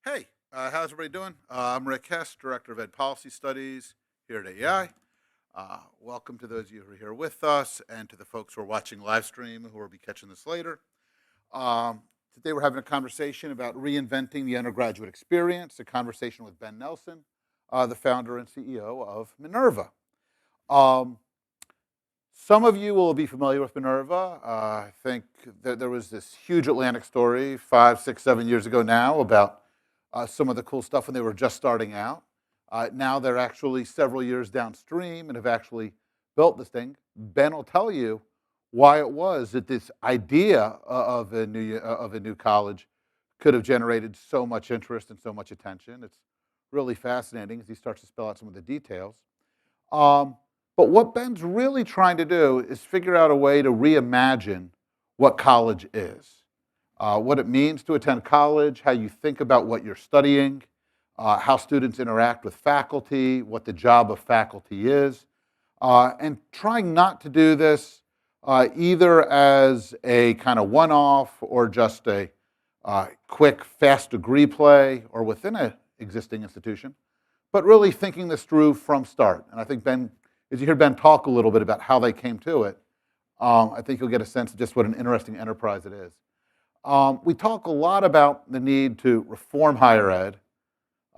Hey, how's everybody doing? I'm Rick Hess, Director of Ed Policy Studies here at AEI. Welcome to those of you who are here with us and to the folks who are watching live stream who will be catching this later. Today we're having a conversation about reinventing the undergraduate experience, a conversation with Ben Nelson, the founder and CEO of Minerva. Some of you will be familiar with Minerva. I think that there was this huge Atlantic story 5, 6, 7 years ago now about some of the cool stuff when they were just starting out. Now they're actually several years downstream and have actually built this thing. Ben will tell you why it was that this idea of a new college could have generated so much interest and so much attention. It's really fascinating as he starts to spell out some of the details. But what Ben's really trying to do is figure out a way to reimagine what college is. What it means to attend college, how you think about what you're studying, how students interact with faculty, what the job of faculty is, and trying not to do this either as a kind of one-off or just a quick, fast degree play or within an existing institution, but really thinking this through from start. And I think Ben, as you hear Ben talk a little bit about how they came to it, I think you'll get a sense of just what an interesting enterprise it is. We talk a lot about the need to reform higher ed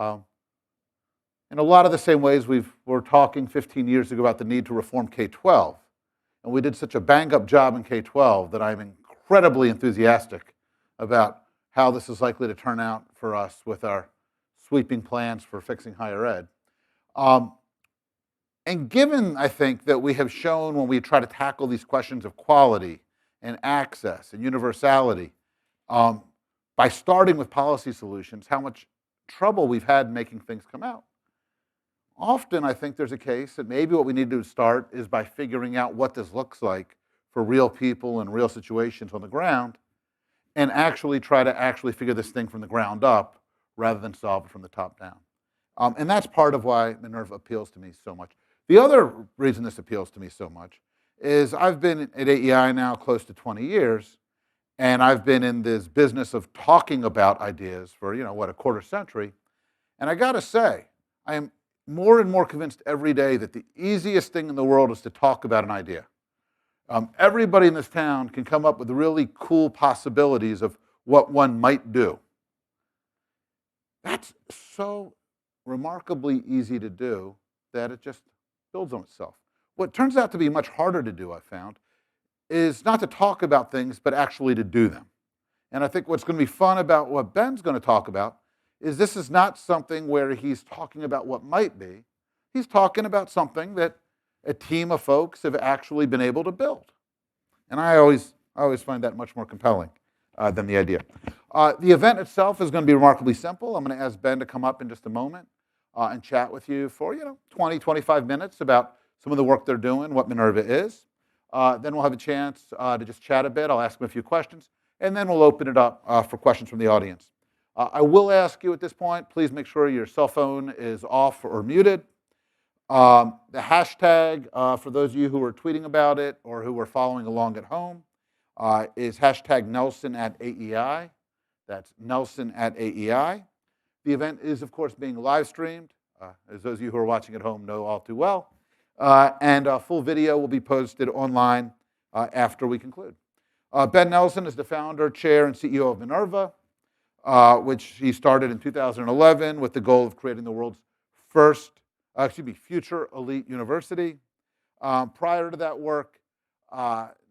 in a lot of the same ways we were talking 15 years ago about the need to reform K-12. And we did such a bang-up job in K-12 that I'm incredibly enthusiastic about how this is likely to turn out for us with our sweeping plans for fixing higher ed. And given, I think, that we have shown when we try to tackle these questions of quality and access and universality, by starting with policy solutions, how much trouble we've had making things come out. Often, I think there's a case that maybe what we need to start is by figuring out what this looks like for real people and real situations on the ground, and actually try to figure this thing from the ground up rather than solve it from the top down. And that's part of why Minerva appeals to me so much. The other reason this appeals to me so much is I've been at AEI now close to 20 years, and I've been in this business of talking about ideas for, a quarter century. And I got to say, I am more and more convinced every day that the easiest thing in the world is to talk about an idea. Everybody in this town can come up with really cool possibilities of what one might do. That's so remarkably easy to do that it just builds on itself. What turns out to be much harder to do, I found, is not to talk about things, but actually to do them. And I think what's going to be fun about what Ben's going to talk about is this is not something where he's talking about what might be. He's talking about something that a team of folks have actually been able to build. And I always find that much more compelling than the idea. The event itself is going to be remarkably simple. I'm going to ask Ben to come up in just a moment and chat with you for 20, 25 minutes about some of the work they're doing, what Minerva is. Then we'll have a chance to just chat a bit. I'll ask him a few questions, and then we'll open it up for questions from the audience. I will ask you at this point, please make sure your cell phone is off or muted. The hashtag, for those of you who are tweeting about it or who are following along at home, is hashtag Nelson@AEI. That's Nelson@AEI. The event is, of course, being live streamed, as those of you who are watching at home know all too well. And a full video will be posted online after we conclude. Ben Nelson is the founder, chair, and CEO of Minerva, which he started in 2011 with the goal of creating the world's future elite university. Prior to that work,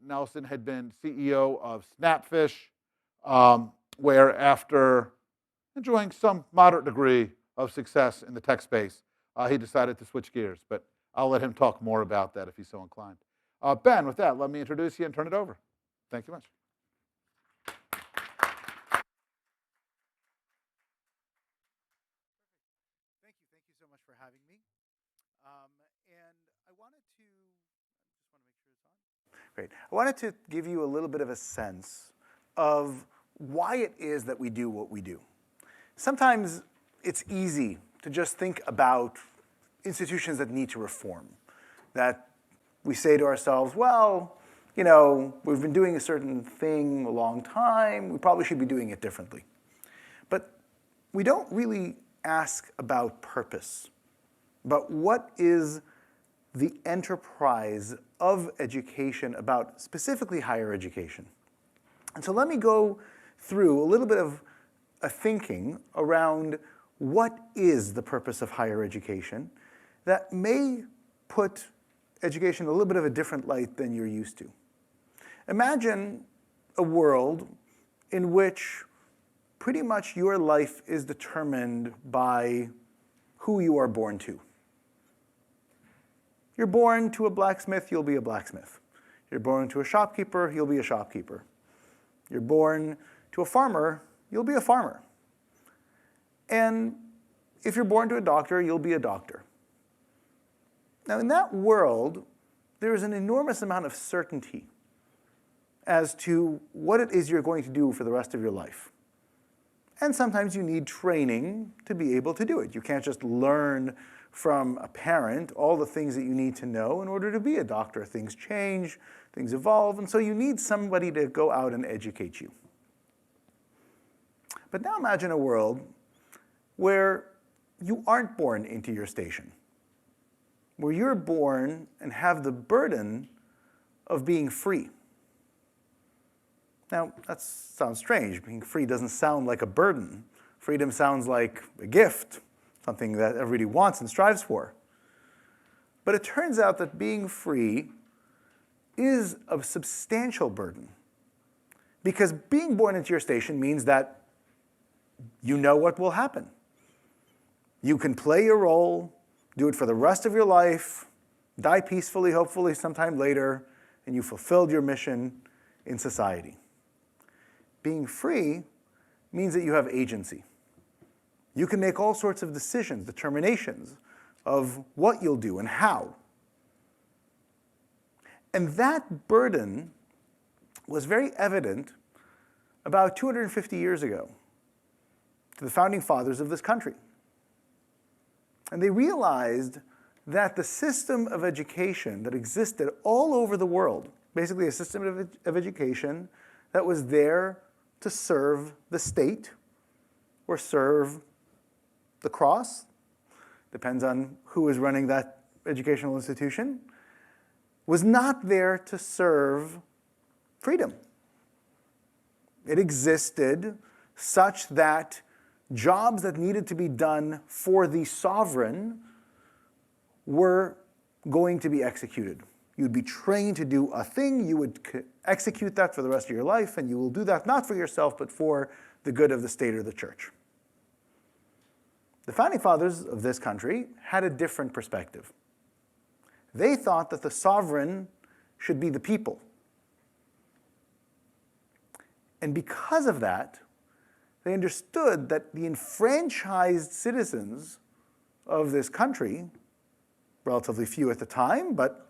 Nelson had been CEO of Snapfish, where after enjoying some moderate degree of success in the tech space, he decided to switch gears. But I'll let him talk more about that if he's so inclined. Ben, with that, let me introduce you and turn it over. Thank you much. Thank you so much for having me. And I wanted to, just want to make sure it's on. Great. I wanted to give you a little bit of a sense of why it is that we do what we do. Sometimes it's easy to just think about institutions that need to reform, that we say to ourselves, well, we've been doing a certain thing a long time, we probably should be doing it differently. But we don't really ask about purpose, but what is the enterprise of education about specifically higher education. And so let me go through a little bit of a thinking around what is the purpose of higher education that may put education in a little bit of a different light than you're used to. Imagine a world in which pretty much your life is determined by who you are born to. You're born to a blacksmith, you'll be a blacksmith. You're born to a shopkeeper, you'll be a shopkeeper. You're born to a farmer, you'll be a farmer. And if you're born to a doctor, you'll be a doctor. Now, in that world, there is an enormous amount of certainty as to what it is you're going to do for the rest of your life. And sometimes you need training to be able to do it. You can't just learn from a parent all the things that you need to know in order to be a doctor. Things change, things evolve, and so you need somebody to go out and educate you. But now imagine a world where you aren't born into your station, where you're born and have the burden of being free. Now, that sounds strange. Being free doesn't sound like a burden. Freedom sounds like a gift, something that everybody wants and strives for. But it turns out that being free is a substantial burden, because being born into your station means that you know what will happen. You can play your role, do it for the rest of your life, die peacefully, hopefully sometime later, and you fulfilled your mission in society. Being free means that you have agency. You can make all sorts of decisions, determinations of what you'll do and how. And that burden was very evident about 250 years ago to the founding fathers of this country. And they realized that the system of education that existed all over the world, basically a system of education that was there to serve the state or serve the cross, depends on who is running that educational institution, was not there to serve freedom. It existed such that jobs that needed to be done for the sovereign were going to be executed. You'd be trained to do a thing, you would execute that for the rest of your life, and you will do that not for yourself, but for the good of the state or the church. The founding fathers of this country had a different perspective. They thought that the sovereign should be the people. And because of that, they understood that the enfranchised citizens of this country, relatively few at the time, but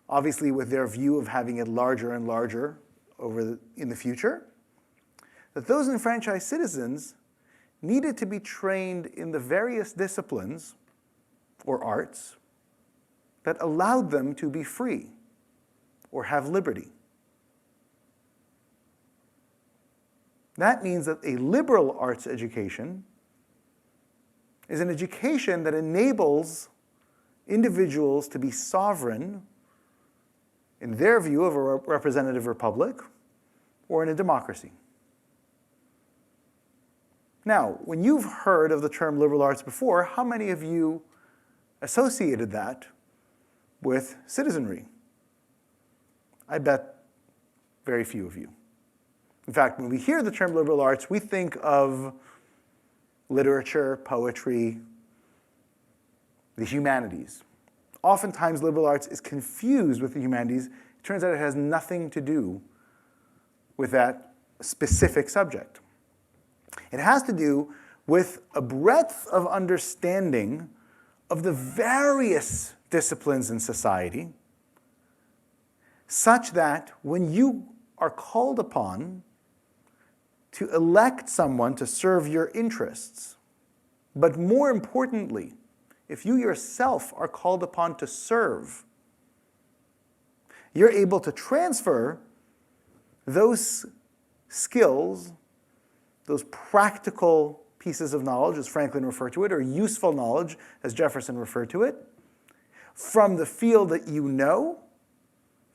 obviously with their view of having it larger and larger in the future, that those enfranchised citizens needed to be trained in the various disciplines or arts that allowed them to be free or have liberty. That means that a liberal arts education is an education that enables individuals to be sovereign in their view of a representative republic or in a democracy. Now, when you've heard of the term liberal arts before, how many of you associated that with citizenry? I bet very few of you. In fact, when we hear the term liberal arts, we think of literature, poetry, the humanities. Oftentimes, liberal arts is confused with the humanities. It turns out it has nothing to do with that specific subject. It has to do with a breadth of understanding of the various disciplines in society, such that when you are called upon to elect someone to serve your interests, but more importantly, if you yourself are called upon to serve, you're able to transfer those skills, those practical pieces of knowledge, as Franklin referred to it, or useful knowledge, as Jefferson referred to it, from the field that you know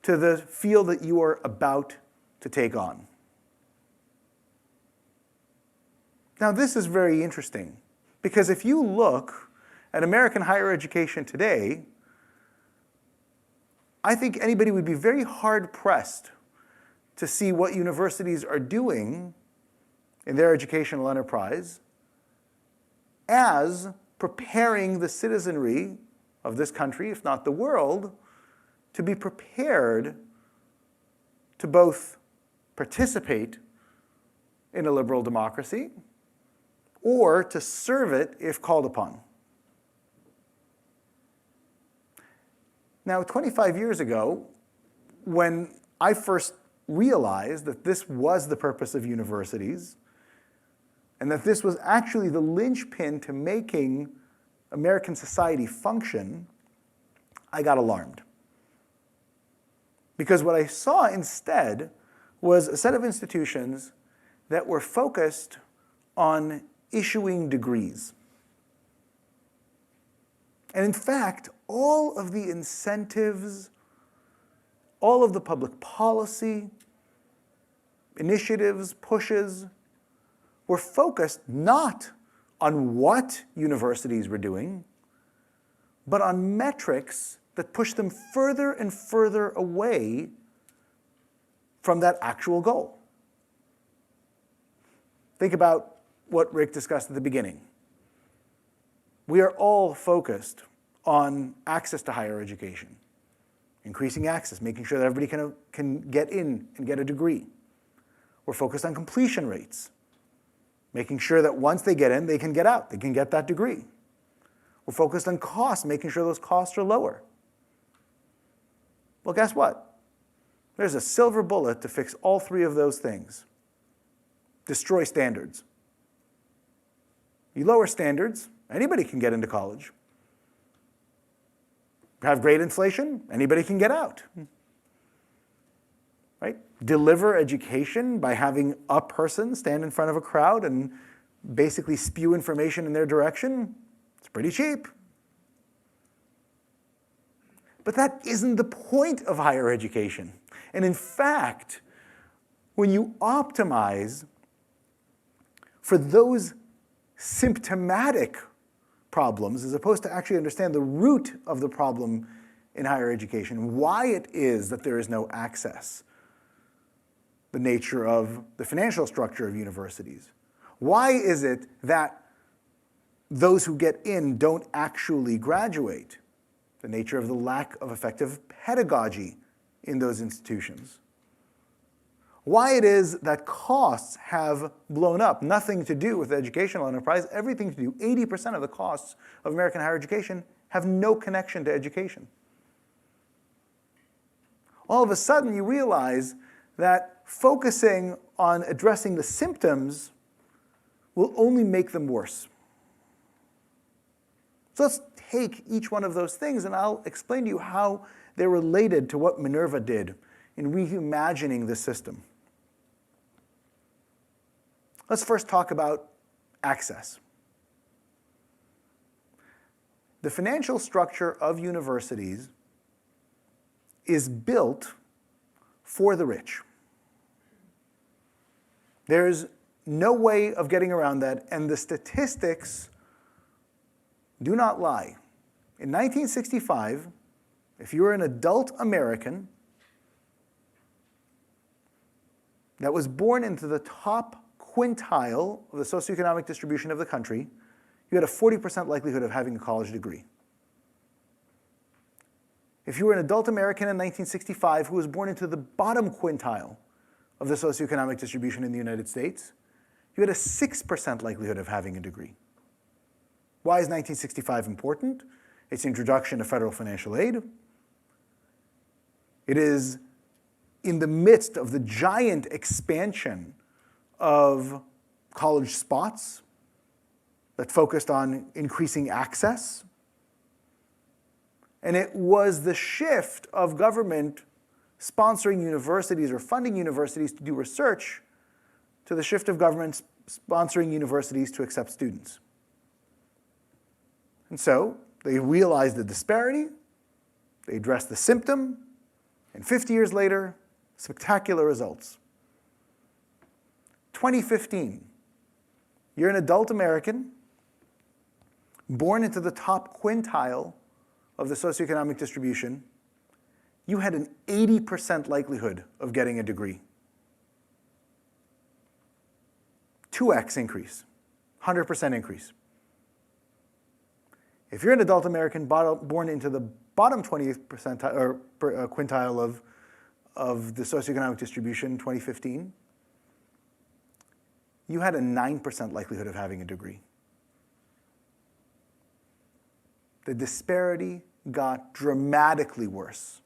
to the field that you are about to take on. Now, this is very interesting, because if you look at American higher education today, I think anybody would be very hard-pressed to see what universities are doing in their educational enterprise as preparing the citizenry of this country, if not the world, to be prepared to both participate in a liberal democracy or to serve it if called upon. Now, 25 years ago, when I first realized that this was the purpose of universities, and that this was actually the linchpin to making American society function, I got alarmed. Because what I saw instead was a set of institutions that were focused on issuing degrees. And in fact, all of the incentives, all of the public policy, initiatives, pushes, were focused not on what universities were doing, but on metrics that pushed them further and further away from that actual goal. Think about what Rick discussed at the beginning. We are all focused on access to higher education, increasing access, making sure that everybody can get in and get a degree. We're focused on completion rates, making sure that once they get in, they can get out, they can get that degree. We're focused on costs, making sure those costs are lower. Well, guess what? There's a silver bullet to fix all three of those things. Destroy standards. You lower standards, anybody can get into college. Have great inflation, anybody can get out. Right? Deliver education by having a person stand in front of a crowd and basically spew information in their direction. It's pretty cheap. But that isn't the point of higher education. And in fact, when you optimize for those symptomatic problems, as opposed to actually understand the root of the problem in higher education, why it is that there is no access, the nature of the financial structure of universities. Why is it that those who get in don't actually graduate? The nature of the lack of effective pedagogy in those institutions. Why it is that costs have blown up, nothing to do with the educational enterprise, everything to do, 80% of the costs of American higher education have no connection to education. All of a sudden you realize that focusing on addressing the symptoms will only make them worse. So let's take each one of those things and I'll explain to you how they're related to what Minerva did in reimagining the system. Let's first talk about access. The financial structure of universities is built for the rich. There's no way of getting around that, and the statistics do not lie. In 1965, if you were an adult American that was born into the top quintile of the socioeconomic distribution of the country, you had a 40% likelihood of having a college degree. If you were an adult American in 1965 who was born into the bottom quintile of the socioeconomic distribution in the United States, you had a 6% likelihood of having a degree. Why is 1965 important? It's introduction of federal financial aid. It is in the midst of the giant expansion of college spots that focused on increasing access. And it was the shift of government sponsoring universities or funding universities to do research to the shift of government sponsoring universities to accept students. And so they realized the disparity, they addressed the symptom, and 50 years later, spectacular results. 2015, you're an adult American, born into the top quintile of the socioeconomic distribution, you had an 80% likelihood of getting a degree. 2x increase, 100% increase. If you're an adult American born into the bottom 20th percentile or quintile of the socioeconomic distribution in 2015, you had a 9% likelihood of having a degree. The disparity got dramatically worse.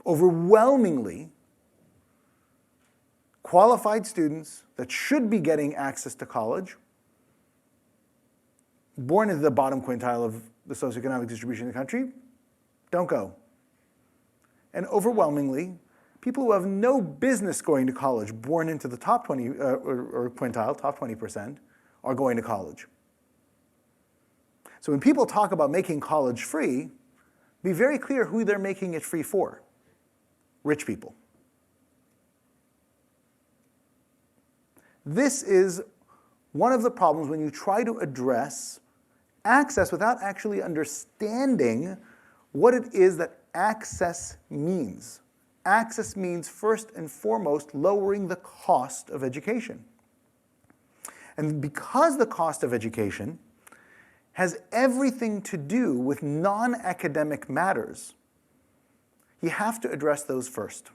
Overwhelmingly, qualified students that should be getting access to college, born into the bottom quintile of the socioeconomic distribution in the country, don't go. And overwhelmingly, people who have no business going to college, born into the top 20 or quintile, top 20%, are going to college. So when people talk about making college free, be very clear who they're making it free for. Rich people. This is one of the problems when you try to address access without actually understanding what it is that access means. Access means, first and foremost, lowering the cost of education. And because the cost of education has everything to do with non-academic matters, you have to address those first.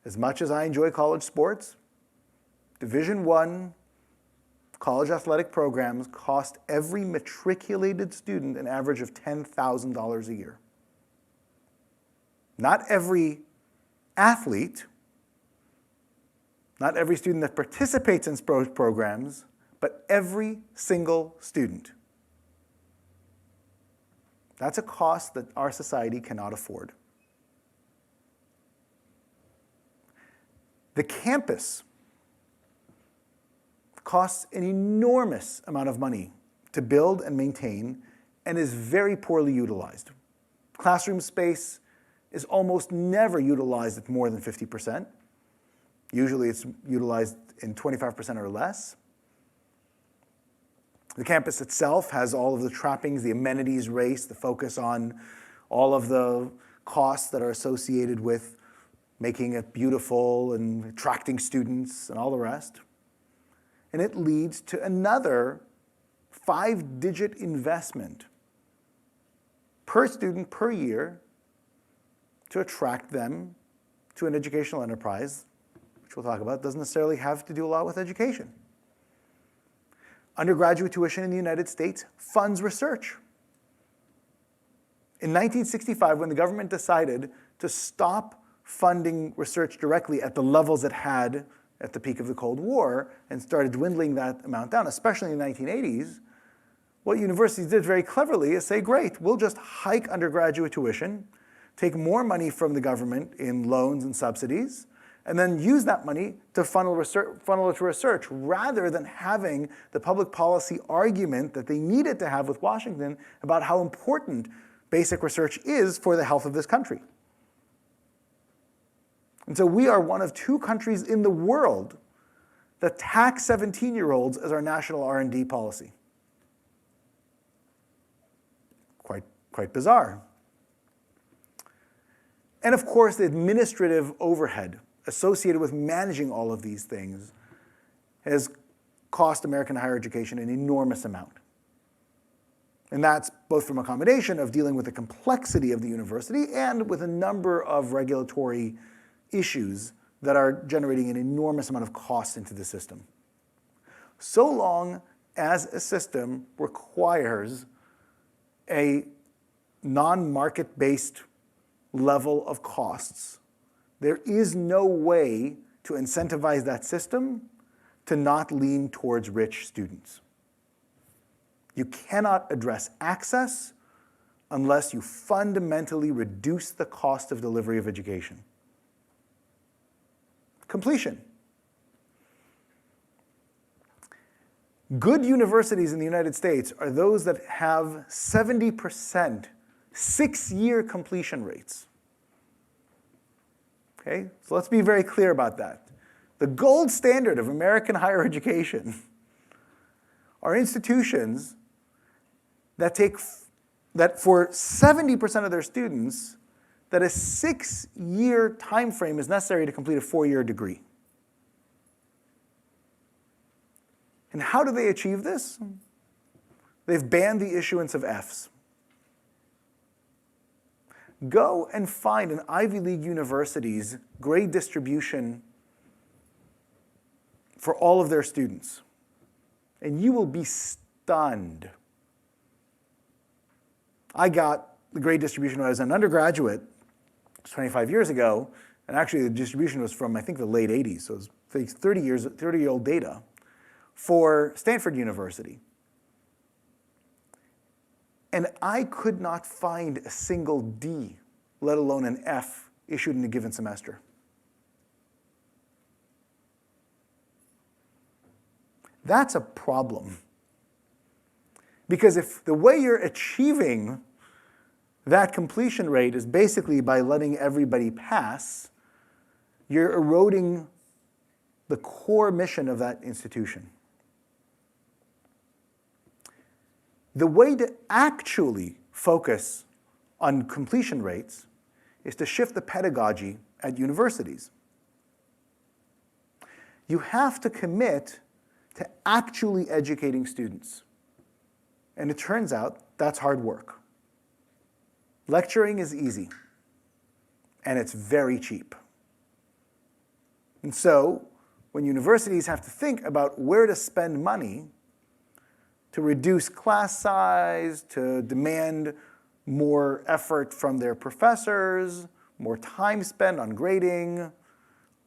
As much as I enjoy college sports, Division I college athletic programs cost every matriculated student an average of $10,000 a year. Not every athlete, not every student that participates in sports programs, but every single student. That's a cost that our society cannot afford. The campus costs an enormous amount of money to build and maintain and is very poorly utilized. Classroom space is almost never utilized at more than 50%. Usually it's utilized in 25% or less. The campus itself has all of the trappings, the amenities race, the focus on all of the costs that are associated with making it beautiful and attracting students and all the rest. And it leads to another 5-digit investment per student per year to attract them to an educational enterprise, which we'll talk about, doesn't necessarily have to do a lot with education. Undergraduate tuition in the United States funds research. In 1965, when the government decided to stop funding research directly at the levels it had at the peak of the Cold War and started dwindling that amount down, especially in the 1980s, what universities did very cleverly is say, great, we'll just hike undergraduate tuition, take more money from the government in loans and subsidies, and then use that money to funnel it to research, rather than having the public policy argument that they needed to have with Washington about how important basic research is for the health of this country. And so we are one of 2 countries in the world that tax 17-year-olds as our national R&D policy. Quite bizarre. And of course, the administrative overhead associated with managing all of these things has cost American higher education an enormous amount. And that's both from a combination of dealing with the complexity of the university and with a number of regulatory issues that are generating an enormous amount of cost into the system. So long as a system requires a non-market-based level of costs, there is no way to incentivize that system to not lean towards rich students. You cannot address access unless you fundamentally reduce the cost of delivery of education. Completion. Good universities in the United States are those that have 70% 6-year completion rates. Okay, so let's be very clear about that. The gold standard of American higher education are institutions that for 70% of their students, that a 6-year time frame is necessary to complete a 4-year degree. And how do they achieve this? They've banned the issuance of Fs. Go and find an Ivy League university's grade distribution for all of their students, and you will be stunned. I got the grade distribution when I was an undergraduate 25 years ago, and actually the distribution was from, I think, the late 80s, so it was 30-year-old data for Stanford University. And I could not find a single D, let alone an F, issued in a given semester. That's a problem. Because if the way you're achieving that completion rate is basically by letting everybody pass, you're eroding the core mission of that institution. The way to actually focus on completion rates is to shift the pedagogy at universities. You have to commit to actually educating students. And it turns out that's hard work. Lecturing is easy, and it's very cheap. And so, when universities have to think about where to spend money to reduce class size, to demand more effort from their professors, more time spent on grading,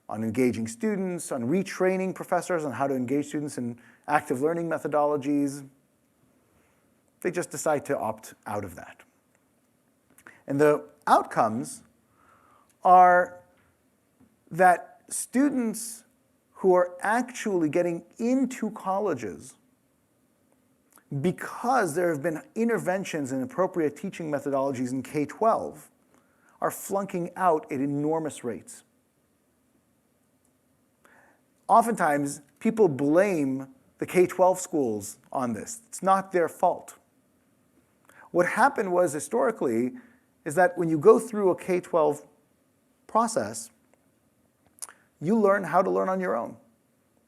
on engaging students, on retraining professors on how to engage students in active learning methodologies, they just decide to opt out of that. And the outcomes are that students who are actually getting into colleges because there have been interventions in appropriate teaching methodologies in K-12 are flunking out at enormous rates. Oftentimes, people blame the K-12 schools on this. It's not their fault. What happened was, historically, is that when you go through a K-12 process, you learn how to learn on your own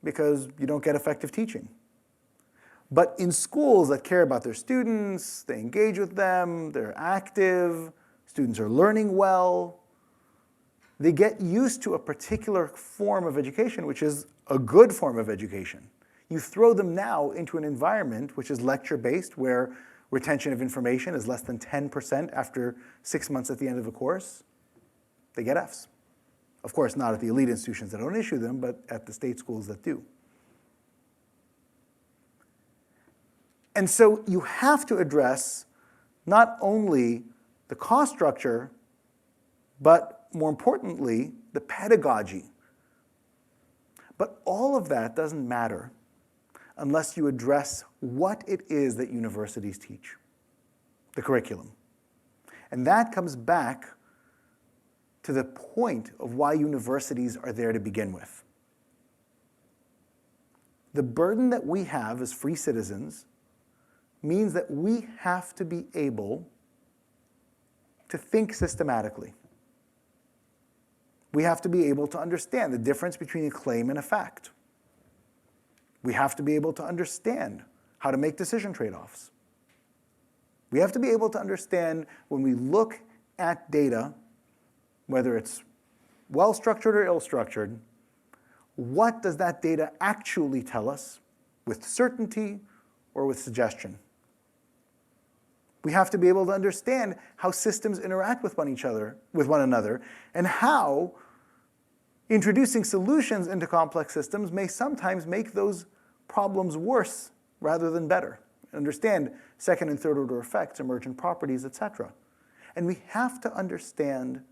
because you don't get effective teaching. But in schools that care about their students, they engage with them, they're active, students are learning well, they get used to a particular form of education, which is a good form of education. You throw them now into an environment which is lecture-based, where retention of information is less than 10% after 6 months at the end of a course, they get Fs. Of course, not at the elite institutions that don't issue them, but at the state schools that do. And so you have to address not only the cost structure, but more importantly, the pedagogy. But all of that doesn't matter unless you address what it is that universities teach, the curriculum. And that comes back to the point of why universities are there to begin with. The burden that we have as free citizens means that we have to be able to think systematically. We have to be able to understand the difference between a claim and a fact. We have to be able to understand how to make decision trade-offs. We have to be able to understand when we look at data, whether it's well-structured or ill-structured, what does that data actually tell us with certainty or with suggestion? We have to be able to understand how systems interact with one another, and how introducing solutions into complex systems may sometimes make those problems worse rather than better. Understand second and third order effects, emergent properties, etc. And we have to understand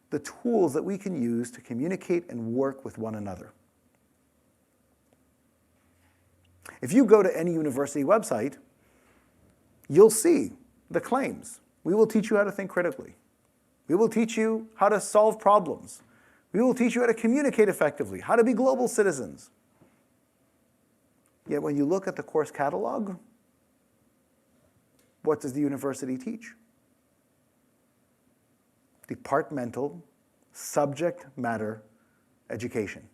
the tools that we can use to communicate and work with one another. If you go to any university website, you'll see the claims. We will teach you how to think critically. We will teach you how to solve problems. We will teach you how to communicate effectively, how to be global citizens. Yet when you look at the course catalog, what does the university teach? Departmental, subject matter education.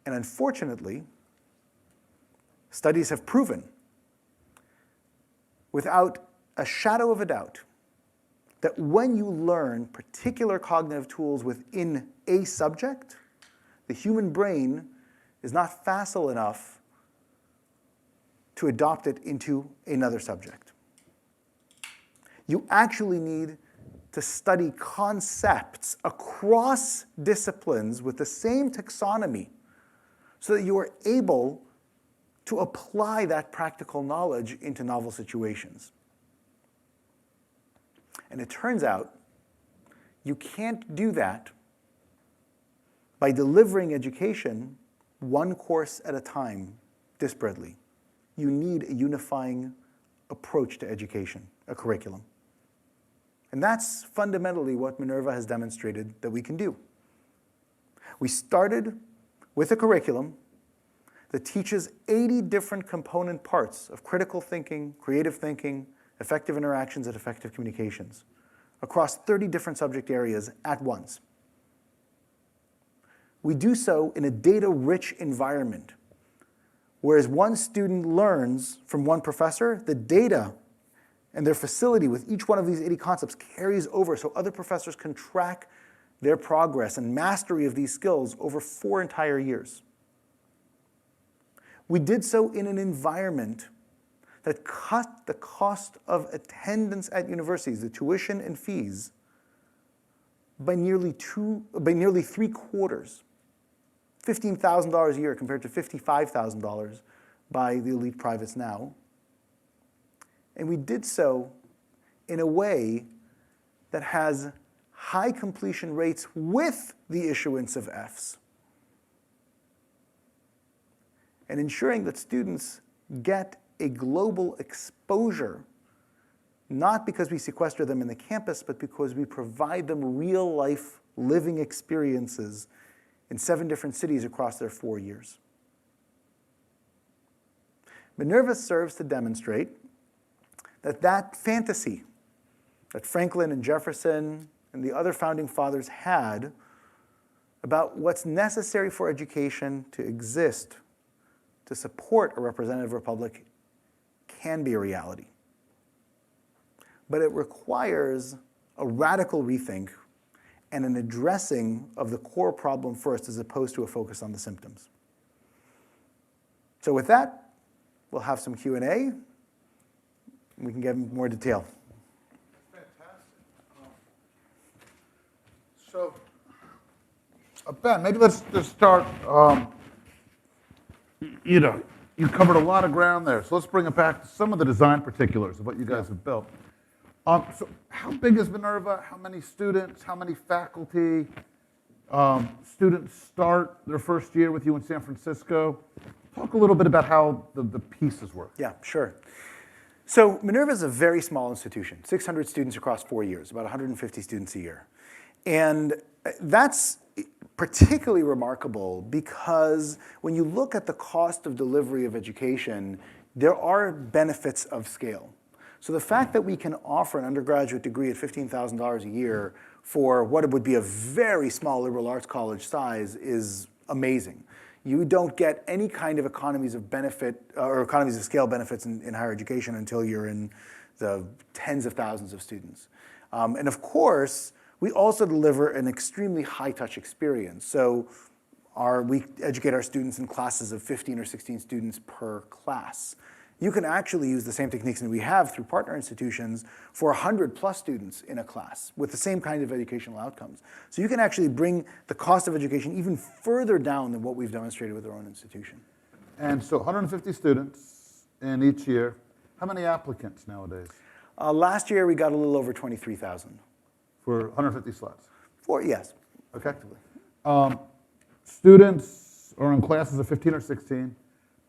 And unfortunately, studies have proven, without a shadow of a doubt, that when you learn particular cognitive tools within a subject, the human brain is not facile enough to adopt it into another subject. You actually need to study concepts across disciplines with the same taxonomy so that you are able to apply that practical knowledge into novel situations. And it turns out you can't do that by delivering education one course at a time, disparately. You need a unifying approach to education, a curriculum. And that's fundamentally what Minerva has demonstrated that we can do. We started with a curriculum that teaches 80 different component parts of critical thinking, creative thinking, effective interactions, and effective communications across 30 different subject areas at once. We do so in a data-rich environment. Whereas one student learns from one professor, the data and their facility with each one of these 80 concepts carries over so other professors can track their progress and mastery of these skills over 4 entire years. We did so in an environment that cut the cost of attendance at universities, the tuition and fees, by nearly 3/4. $15,000 a year compared to $55,000 by the elite privates now. And we did so in a way that has high completion rates with the issuance of Fs, and ensuring that students get a global exposure, not because we sequester them in the campus, but because we provide them real-life living experiences in 7 different cities across their 4 years. Minerva serves to demonstrate that fantasy that Franklin and Jefferson and the other founding fathers had about what's necessary for education to exist to support a representative republic can be a reality. But it requires a radical rethink and an addressing of the core problem first as opposed to a focus on the symptoms. So with that, we'll have some Q&A. And we can get into more detail. Fantastic. So, Ben, maybe let's just start. You covered a lot of ground there, so let's bring it back to some of the design particulars of what you guys have built. So how big is Minerva? How many students? How many faculty? Students start their first year with you in San Francisco. Talk a little bit about how the pieces work. Yeah, sure. So Minerva is a very small institution, 600 students across 4 years, about 150 students a year. And that's particularly remarkable because when you look at the cost of delivery of education, there are benefits of scale. So the fact that we can offer an undergraduate degree at $15,000 a year for what would be a very small liberal arts college size is amazing. You don't get any kind of economies of benefit or economies of scale benefits in higher education until you're in the tens of thousands of students. And of course, we also deliver an extremely high-touch experience. So we educate our students in classes of 15 or 16 students per class. You can actually use the same techniques that we have through partner institutions for 100+ students in a class with the same kind of educational outcomes. So you can actually bring the cost of education even further down than what we've demonstrated with our own institution. And so 150 students in each year. How many applicants nowadays? Last year, we got a little over 23,000. For 150 slots? Yes. Okay. Students are in classes of 15 or 16,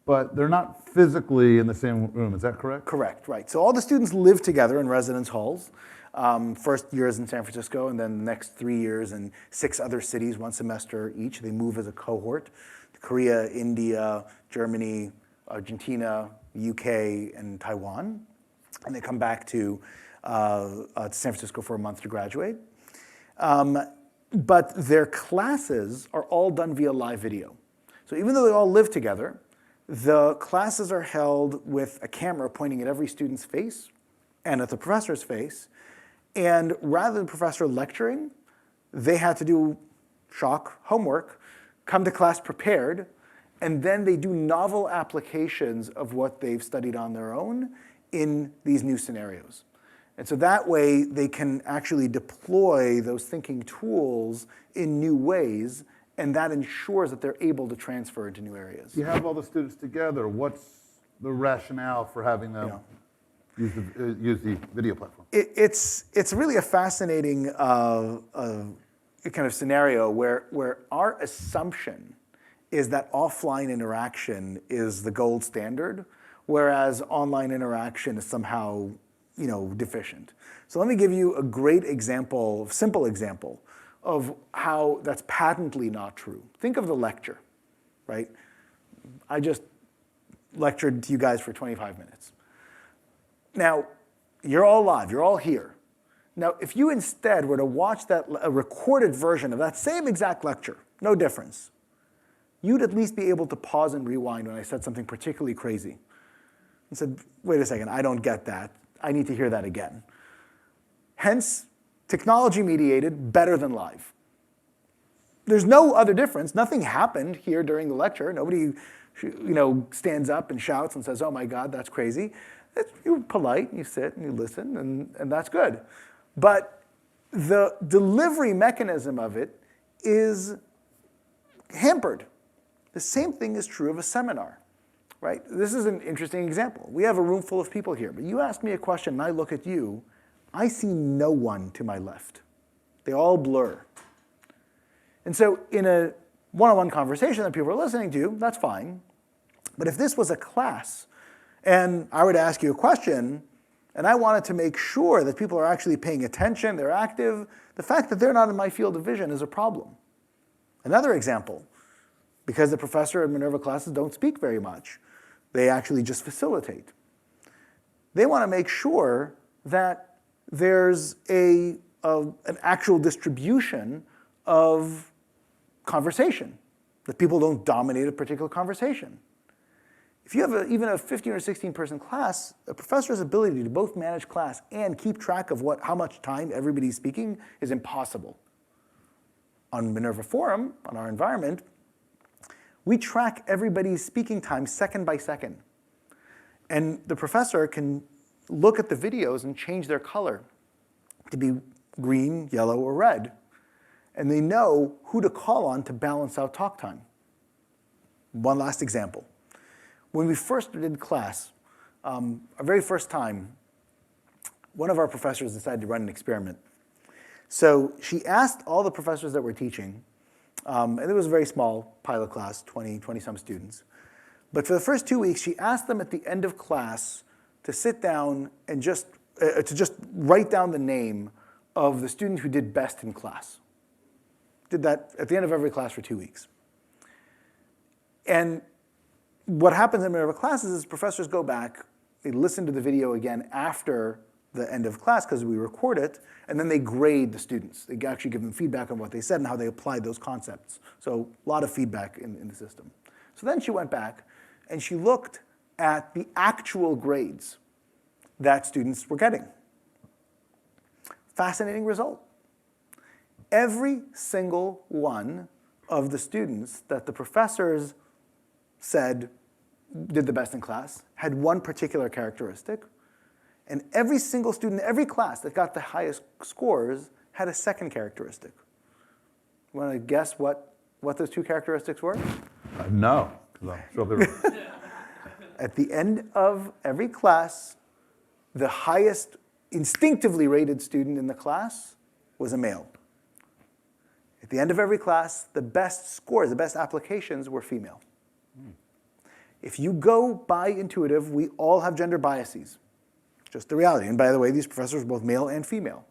but they're not physically in the same room. Is that correct? Correct, right. So all the students live together in residence halls. First year is in San Francisco, and then the next 3 years in 6 other cities, 1 semester each. They move as a cohort. Korea, India, Germany, Argentina, UK, and Taiwan. And they come back to San Francisco for a month to graduate. But their classes are all done via live video. So even though they all live together, the classes are held with a camera pointing at every student's face and at the professor's face. And rather than the professor lecturing, they had to do shock homework, come to class prepared, and then they do novel applications of what they've studied on their own in these new scenarios. And so that way they can actually deploy those thinking tools in new ways, and that ensures that they're able to transfer into new areas. You have all the students together. What's the rationale for having them use the video platform? It's really a fascinating kind of scenario where our assumption is that offline interaction is the gold standard, whereas online interaction is somehow deficient. So let me give you a great example, simple example, of how that's patently not true. Think of the lecture, right? I just lectured to you guys for 25 minutes. Now, you're all live, you're all here. Now, if you instead were to watch a recorded version of that same exact lecture, no difference, you'd at least be able to pause and rewind when I said something particularly crazy. And said, wait a second, I don't get that. I need to hear that again. Hence, technology mediated, better than live. There's no other difference. Nothing happened here during the lecture. Nobody stands up and shouts and says, oh my God, that's crazy. You're polite, and you sit and you listen, and that's good. But the delivery mechanism of it is hampered. The same thing is true of a seminar, right? This is an interesting example. We have a room full of people here, but you ask me a question and I look at you, I see no one to my left. They all blur. And so in a one-on-one conversation that people are listening to, that's fine. But if this was a class, and I were to ask you a question, and I wanted to make sure that people are actually paying attention, they're active, the fact that they're not in my field of vision is a problem. Another example, because the professor in Minerva classes don't speak very much, they actually just facilitate. They want to make sure that there's an actual distribution of conversation, that people don't dominate a particular conversation. If you have even a 15 or 16 person class, a professor's ability to both manage class and keep track of how much time everybody's speaking is impossible. On Minerva Forum, on our environment, we track everybody's speaking time second by second. And the professor can look at the videos and change their color to be green, yellow, or red. And they know who to call on to balance out talk time. One last example. When we first did class, our very first time, one of our professors decided to run an experiment. So she asked all the professors that were teaching, and it was a very small pilot class, 20-some students. But for the first 2 weeks, she asked them at the end of class to sit down and just write down the name of the student who did best in class. Did that at the end of every class for 2 weeks. And what happens in Minerva classes is professors go back, they listen to the video again after the end of class because we record it, and then they grade the students. They actually give them feedback on what they said and how they applied those concepts. So a lot of feedback in the system. So then she went back and she looked at the actual grades that students were getting. Fascinating result. Every single one of the students that the professors said did the best in class had one particular characteristic, and every single student in every class that got the highest scores had a second characteristic. You want to guess what those two characteristics were? No, because I'm sure they were. At the end of every class, the highest instinctively rated student in the class was a male. At the end of every class, the best scores, the best applications were female. If you go by intuitive, we all have gender biases. Just the reality. And by the way, these professors were both male and female.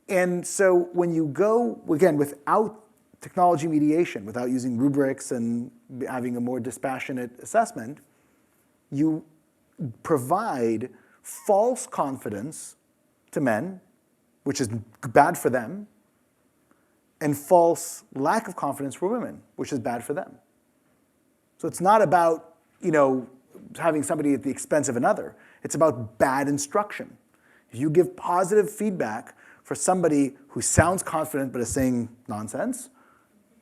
And so when you go, again, without technology mediation, without using rubrics and having a more dispassionate assessment, you provide false confidence to men, which is bad for them, and false lack of confidence for women, which is bad for them. So it's not about, having somebody at the expense of another. It's about bad instruction. If you give positive feedback for somebody who sounds confident but is saying nonsense,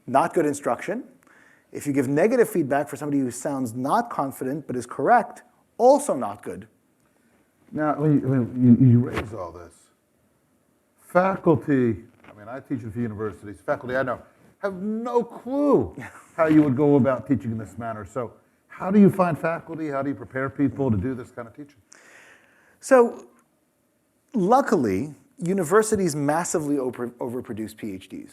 not good instruction. If you give negative feedback for somebody who sounds not confident but is correct, also not good. Now, when you raise all this, faculty, I teach at a few universities, faculty I know have no clue how you would go about teaching in this manner. So how do you find faculty? How do you prepare people to do this kind of teaching? So luckily, universities massively overproduce PhDs.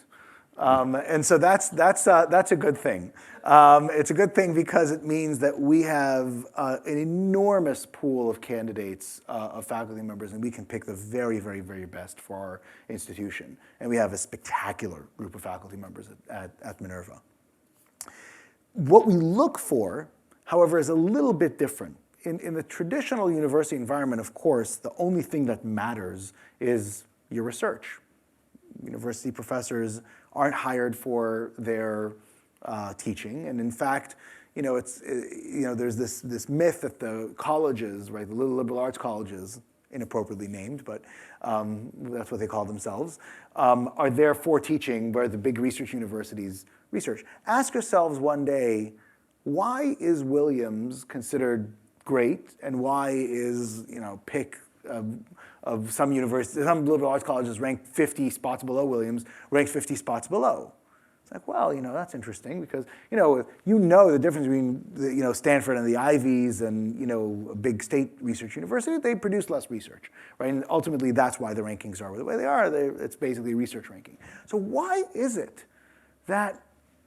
And so that's a good thing. It's a good thing because it means that we have an enormous pool of candidates of faculty members, and we can pick the very, very, very best for our institution. And we have a spectacular group of faculty members at Minerva. What we look for, however, is a little bit different. In the traditional university environment, of course, the only thing that matters is your research. University professors aren't hired for their teaching, and in fact, there's this myth that the colleges, right, the little liberal arts colleges, inappropriately named, but that's what they call themselves, are there for teaching, where the big research universities research. Ask yourselves one day, why is Williams considered great, and why is pick of some universities, some liberal arts colleges ranked 50 spots below Williams, ranked 50 spots below? It's like, well, that's interesting because the difference between Stanford and the Ivies and a big state research university. They produce less research, right? And ultimately, that's why the rankings are the way they are. It's basically a research ranking. So why is it that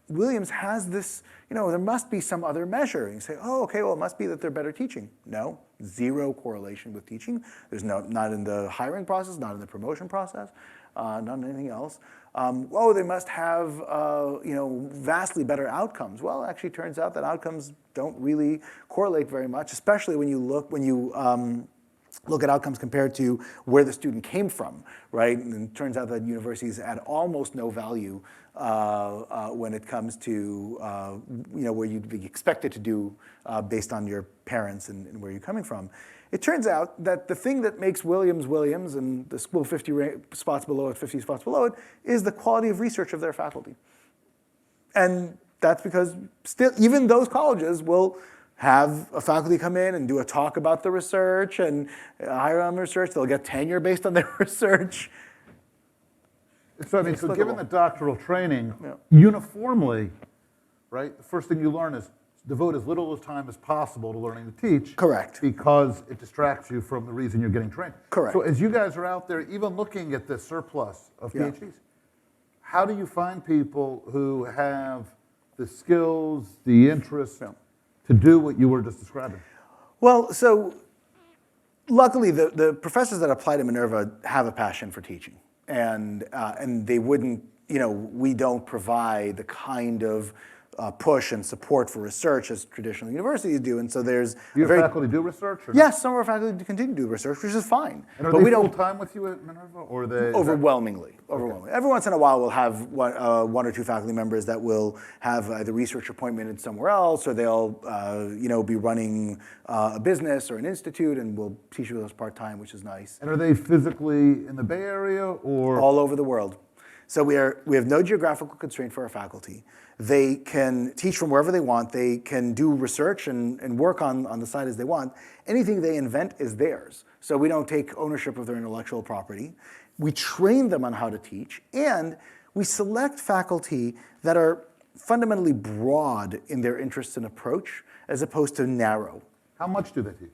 Williams has this? There must be some other measure. And you say, oh, okay, well, it must be that they're better teaching. No, zero correlation with teaching. There's not in the hiring process, not in the promotion process, not in anything else. They must have vastly better outcomes. Well, it actually turns out that outcomes don't really correlate very much, especially when you look at outcomes compared to where the student came from, right? And it turns out that universities add almost no value when it comes to where you'd be expected to do based on your parents and where you're coming from. It turns out that the thing that makes Williams Williams and the school 50 spots below it, 50 spots below it, is the quality of research of their faculty. And that's because still, even those colleges will have a faculty come in and do a talk about the research and hire on research. They'll get tenure based on their research. So given the doctoral training, uniformly, right, the first thing you learn is devote as little time as possible to learning to teach. Correct. Because it distracts you from the reason you're getting trained. Correct. So as you guys are out there, even looking at the surplus of PhDs, how do you find people who have the skills, the interest to do what you were just describing? Well, so luckily the professors that apply to Minerva have a passion for teaching. And they wouldn't, we don't provide the kind of push and support for research as traditional universities do, and so there's. Do your faculty do research? Or yes, some of our faculty continue to do research, which is fine. And are they full-time with you at Minerva, or are they? Overwhelmingly. Every once in a while, we'll have one or two faculty members that will have either research appointment somewhere else, or they'll, be running a business or an institute, and we'll teach with us part-time, which is nice. And are they physically in the Bay Area, or all over the world? So we have no geographical constraint for our faculty. They can teach from wherever they want. They can do research and work on the side as they want. Anything they invent is theirs. So we don't take ownership of their intellectual property. We train them on how to teach, and we select faculty that are fundamentally broad in their interests and approach, as opposed to narrow. How much do they teach?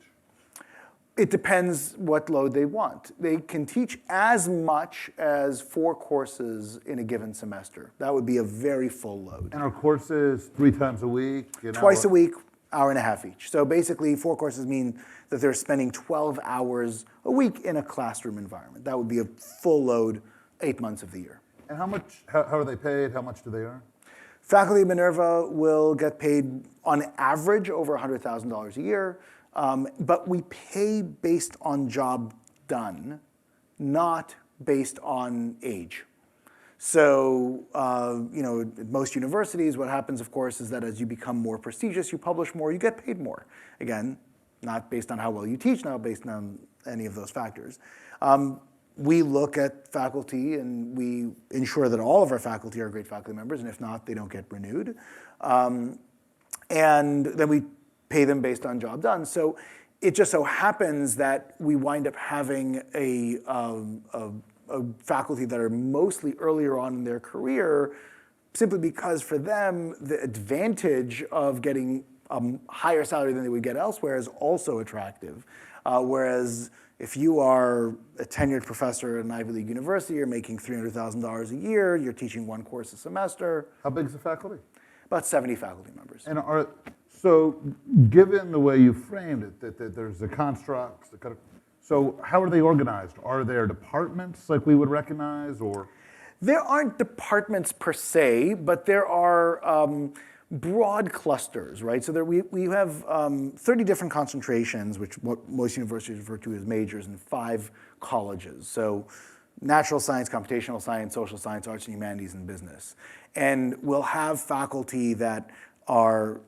It depends what load they want. They can teach as much as 4 courses in a given semester. That would be a very full load. And our courses 3 times a week? Twice a week, hour and a half each. So basically 4 courses mean that they're spending 12 hours a week in a classroom environment. That would be a full load 8 months of the year. And how are they paid? How much do they earn? Faculty at Minerva will get paid on average over $100,000 a year. But we pay based on job done, not based on age. So, at most universities, what happens, of course, is that as you become more prestigious, you publish more, you get paid more. Again, not based on how well you teach, not based on any of those factors. We look at faculty and we ensure that all of our faculty are great faculty members, and if not, they don't get renewed. And then we pay them based on job done. So it just so happens that we wind up having a faculty that are mostly earlier on in their career, simply because for them, the advantage of getting a higher salary than they would get elsewhere is also attractive. Whereas if you are a tenured professor at an Ivy League university, you're making $300,000 a year, you're teaching 1 course a semester. How big is the faculty? About 70 faculty members. And so given the way you framed it, that there's the constructs, so how are they organized? Are there departments like we would recognize, or? There aren't departments per se, but there are broad clusters, right? So we have 30 different concentrations, which what most universities refer to as majors, and 5 colleges. So natural science, computational science, social science, arts and humanities, and business. And we'll have faculty that are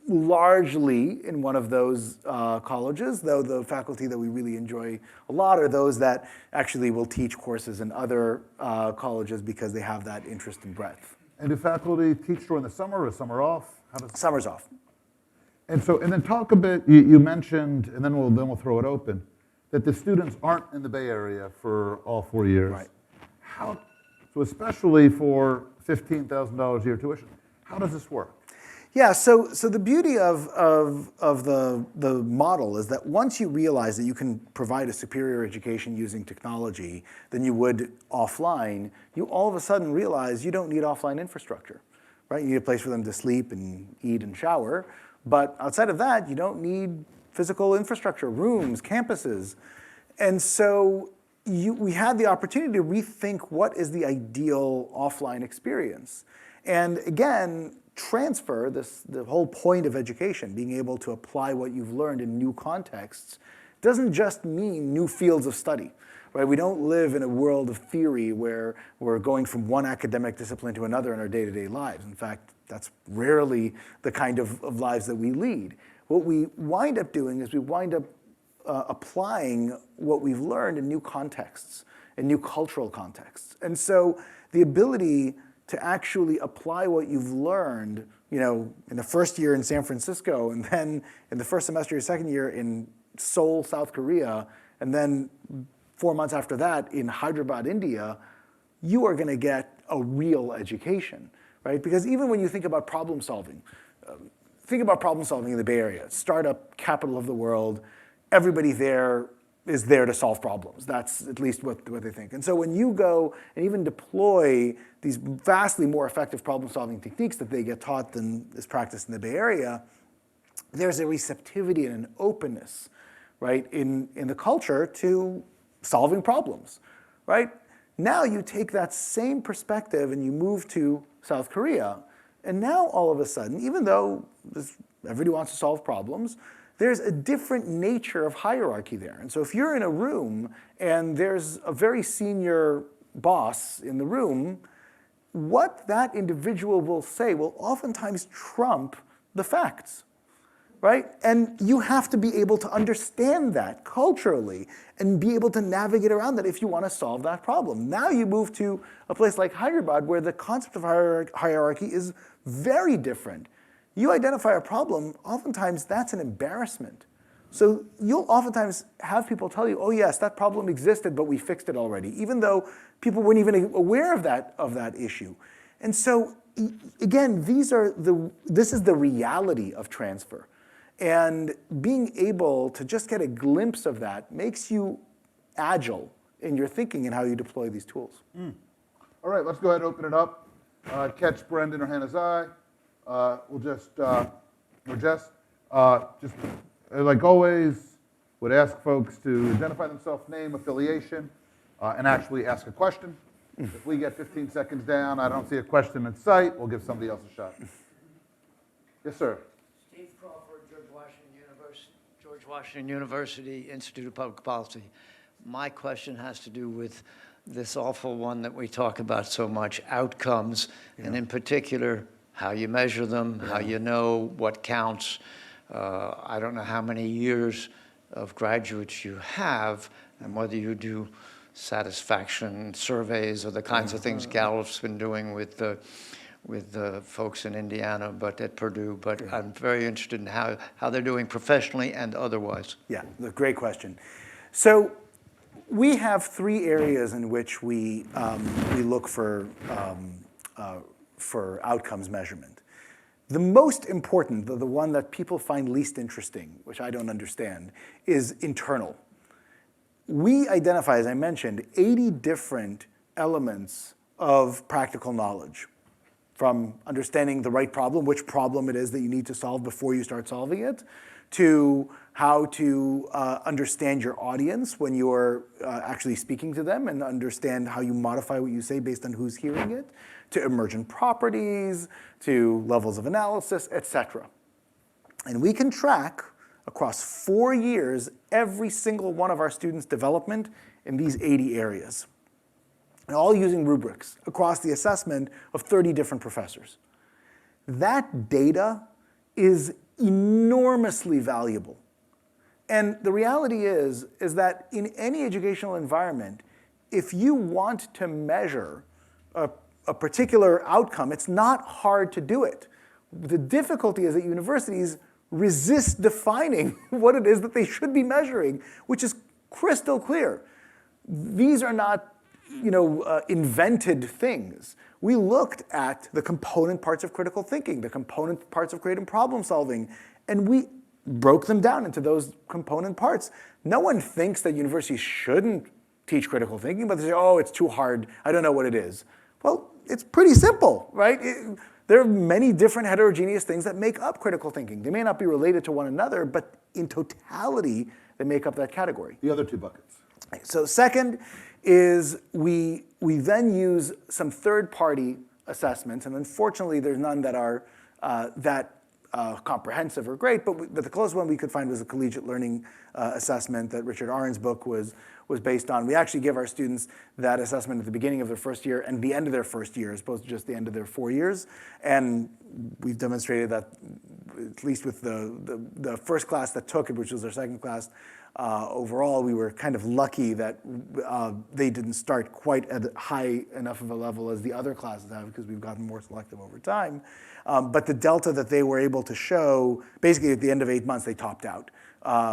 largely in one of those colleges, though the faculty that we really enjoy a lot are those that actually will teach courses in other colleges because they have that interest and breadth. And do faculty teach during the summer or summer off? Summer's off. And then talk a bit, you mentioned, and then we'll throw it open, that the students aren't in the Bay Area for all 4 years. Right. So especially for $15,000 a year tuition, how does this work? Yeah, so the beauty of the model is that once you realize that you can provide a superior education using technology than you would offline, you all of a sudden realize you don't need offline infrastructure, right? You need a place for them to sleep and eat and shower, but outside of that, you don't need physical infrastructure, rooms, campuses. And so we had the opportunity to rethink what is the ideal offline experience. And again, transfer, the whole point of education, being able to apply what you've learned in new contexts, doesn't just mean new fields of study, right? We don't live in a world of theory where we're going from one academic discipline to another in our day-to-day lives. In fact, that's rarely the kind of lives that we lead. What we wind up doing is we wind up applying what we've learned in new contexts, in new cultural contexts. And so the ability to actually apply what you've learned, in the first year in San Francisco, and then in the first semester of your second year in Seoul, South Korea, and then 4 months after that in Hyderabad, India, you are going to get a real education, right? Because even when you think about problem solving in the Bay Area, startup capital of the world, everybody there is there to solve problems. That's at least what they think. And so when you go and even deploy these vastly more effective problem-solving techniques that they get taught than is practiced in the Bay Area, there's a receptivity and an openness, right, in the culture to solving problems, right? Now you take that same perspective and you move to South Korea, and now all of a sudden, even though everybody wants to solve problems, there's a different nature of hierarchy there. And so if you're in a room and there's a very senior boss in the room, what that individual will say will oftentimes trump the facts, right? And you have to be able to understand that culturally and be able to navigate around that if you want to solve that problem. Now you move to a place like Hyderabad where the concept of hierarchy is very different. You identify a problem, oftentimes that's an embarrassment. So you'll oftentimes have people tell you, oh yes, that problem existed, but we fixed it already, even though people weren't even aware of that issue. And so again, this is the reality of transfer. And being able to just get a glimpse of that makes you agile in your thinking and how you deploy these tools. All right, let's go ahead and open it up. Catch Brendan or Hannah's eye. We'll just, or Jess, just like always, would ask folks to identify themselves, name, affiliation, and actually ask a question. If we get 15 seconds down, I don't see a question in sight, we'll give somebody else a shot. Yes, sir. Steve Crawford, George Washington University, Institute of Public Policy. My question has to do with this awful one that we talk about so much, outcomes, and in particular, how you measure them, how you know what counts. I don't know how many years of graduates you have, and whether you do satisfaction surveys or the kinds of things Gallup's been doing with the folks in Indiana, but at Purdue. But I'm very interested in how they're doing professionally and otherwise. Yeah, a great question. So we have three areas in which we look for outcomes measurement. The most important, the one that people find least interesting, which I don't understand, is internal. We identify, as I mentioned, 80 different elements of practical knowledge, from understanding the right problem, which problem it is that you need to solve before you start solving it, to how to understand your audience when you're actually speaking to them and understand how you modify what you say based on who's hearing it, to emergent properties, to levels of analysis, etc. And we can track across 4 years every single one of our students' development in these 80 areas, and all using rubrics across the assessment of 30 different professors. That data is enormously valuable. And the reality is that in any educational environment, if you want to measure a particular outcome, it's not hard to do it. The difficulty is that universities resist defining what it is that they should be measuring, which is crystal clear. These are not invented things. We looked at the component parts of critical thinking, the component parts of creative problem solving, and we broke them down into those component parts. No one thinks that universities shouldn't teach critical thinking, but they say, oh, it's too hard, I don't know what it is. Well, it's pretty simple, right? There are many different heterogeneous things that make up critical thinking. They may not be related to one another, but in totality, they make up that category. The other two buckets. So second is we then use some third-party assessments, and unfortunately there's none that are comprehensive or great, but the closest one we could find was a collegiate learning assessment that Richard Aron's book was based on. We actually give our students that assessment at the beginning of their first year and the end of their first year, as opposed to just the end of their 4 years. And we've demonstrated that, at least with the first class that took it, which was our second class, overall, we were kind of lucky that they didn't start quite at high enough of a level as the other classes have, because we've gotten more selective over time. But the delta that they were able to show, basically at the end of 8 months, they topped out.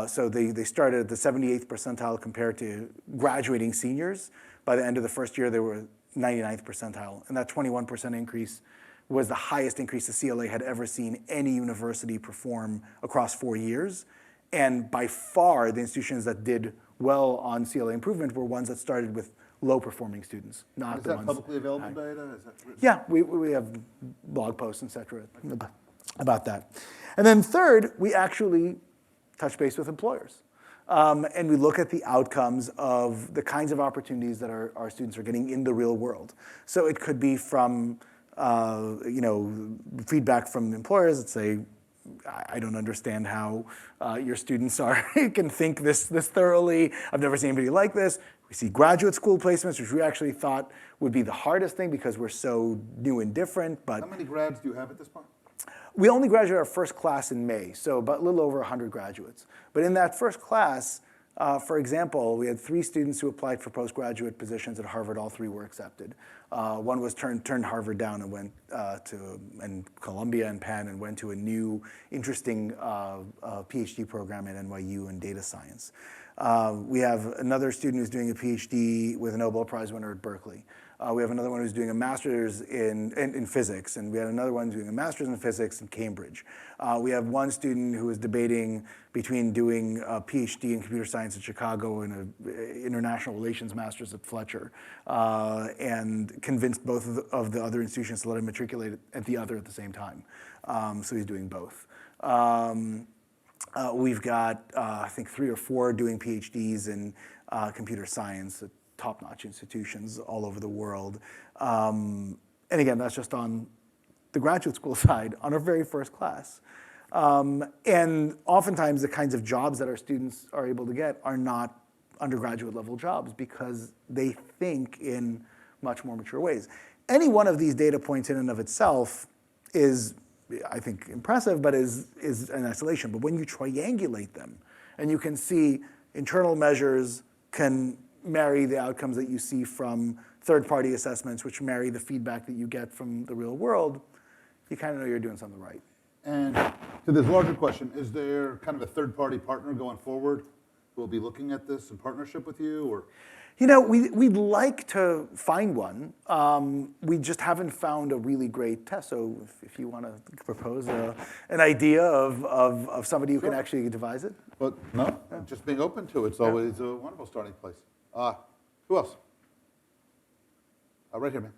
So they started at the 78th percentile compared to graduating seniors. By the end of the first year, they were 99th percentile. And that 21% increase was the highest increase the CLA had ever seen any university perform across 4 years. And by far, the institutions that did well on CLA improvement were ones that started with low-performing students, not Is the that ones publicly available data? Is that Yeah, we have blog posts, et cetera, about that. And then third, we actually touch base with employers. And we look at the outcomes of the kinds of opportunities that our students are getting in the real world. So it could be from feedback from employers that say, I don't understand how your students can think this thoroughly. I've never seen anybody like this. We see graduate school placements, which we actually thought would be the hardest thing because we're so new and different. But how many grads do you have at this point? We only graduated our first class in May, so about a little over 100 graduates. But in that first class, for example, we had 3 students who applied for postgraduate positions at Harvard. All 3 were accepted. One was turned Harvard down and went to Columbia and Penn and went to a new, interesting PhD program at NYU in data science. We have another student who's doing a PhD with a Nobel Prize winner at Berkeley. We have another one who's doing a master's in physics, and we had another one doing a master's in physics in Cambridge. We have one student who is debating between doing a PhD in computer science in Chicago and an international relations master's at Fletcher, and convinced both of the other institutions to let him matriculate at the other at the same time. So he's doing both. We've got, I think, 3 or 4 doing PhDs in computer science at top-notch institutions all over the world. And again, that's just on the graduate school side, on our very first class. And oftentimes the kinds of jobs that our students are able to get are not undergraduate level jobs because they think in much more mature ways. Any one of these data points in and of itself is, I think, impressive, but is an isolation. But when you triangulate them, and you can see internal measures can marry the outcomes that you see from third-party assessments, which marry the feedback that you get from the real world, you kind of know you're doing something right. And to this larger question, is there kind of a third-party partner going forward who will be looking at this in partnership with you, or? You know, we'd like to find one. We just haven't found a really great test. So if you want to propose an idea of somebody who can actually devise it. But no, just being open to it's always a wonderful starting place. Who else? Right here, man.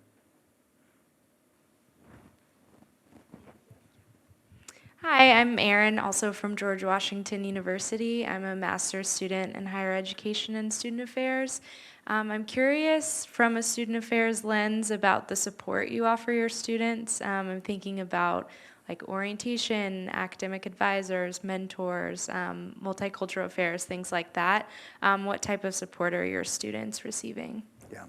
Hi, I'm Erin, also from George Washington University. I'm a master's student in higher education and student affairs. I'm curious from a student affairs lens about the support you offer your students. I'm thinking about like orientation, academic advisors, mentors, multicultural affairs, things like that. What type of support are your students receiving? Yeah.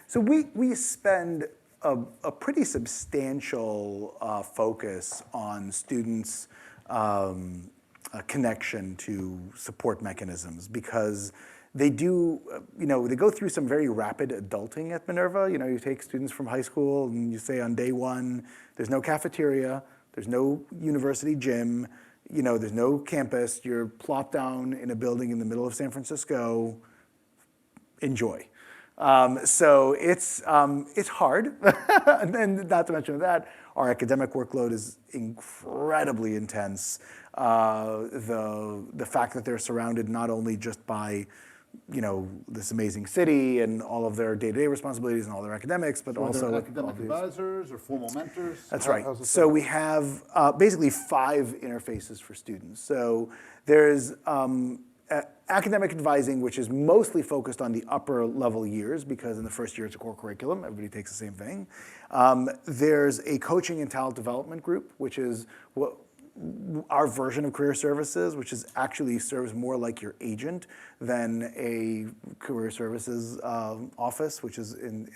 So we spend a pretty substantial focus on students' connection to support mechanisms because they do, they go through some very rapid adulting at Minerva. You take students from high school and you say on day 1, there's no cafeteria, there's no university gym, there's no campus. You're plopped down in a building in the middle of San Francisco. Enjoy. So it's hard, and not to mention that, our academic workload is incredibly intense. The fact that they're surrounded not only just by, this amazing city and all of their day-to-day responsibilities and all their academics, but also academic advisors or formal mentors. That's right. So we have basically 5 interfaces for students. So there's academic advising, which is mostly focused on the upper level years because in the first year it's a core curriculum. Everybody takes the same thing. There's a coaching and talent development group, which is our version of career services, which is actually serves more like your agent than a career services office, which is in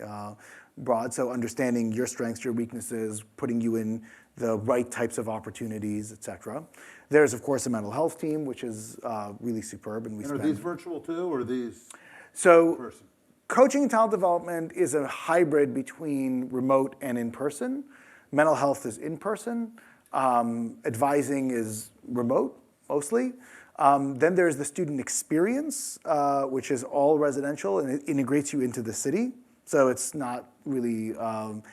broad. So understanding your strengths, your weaknesses, putting you in the right types of opportunities, et cetera. There's, of course, a mental health team, which is really superb. And are these virtual too, or are these in person? Coaching and talent development is a hybrid between remote and in-person. Mental health is in-person. Advising is remote, mostly. Then there's the student experience, which is all residential, and it integrates you into the city. So it's not really,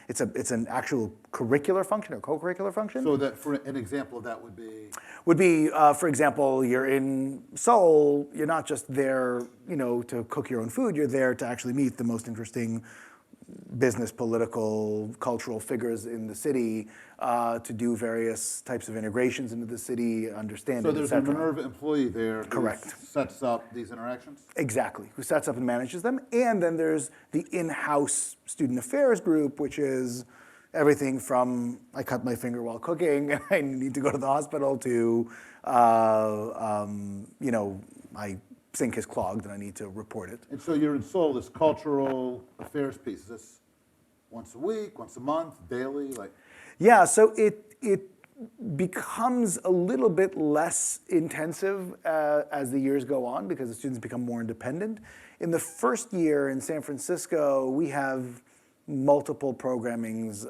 it's an actual curricular function or co-curricular function. So that, for an example of that would be? Would be, for example, you're in Seoul, you're not just there, to cook your own food, you're there to actually meet the most interesting business, political, cultural figures in the city, to do various types of integrations into the city, understand So it, there's et a cetera. Minerva employee there Correct. who sets up these interactions? Exactly, who sets up and manages them. And then there's the in-house student affairs group, which is everything from I cut my finger while cooking and I need to go to the hospital to, my sink is clogged and I need to report it. And so you're in Seoul, this cultural affairs piece. Is this once a week, once a month, daily? Yeah, so it becomes a little bit less intensive as the years go on because the students become more independent. In the first year in San Francisco, we have multiple programmings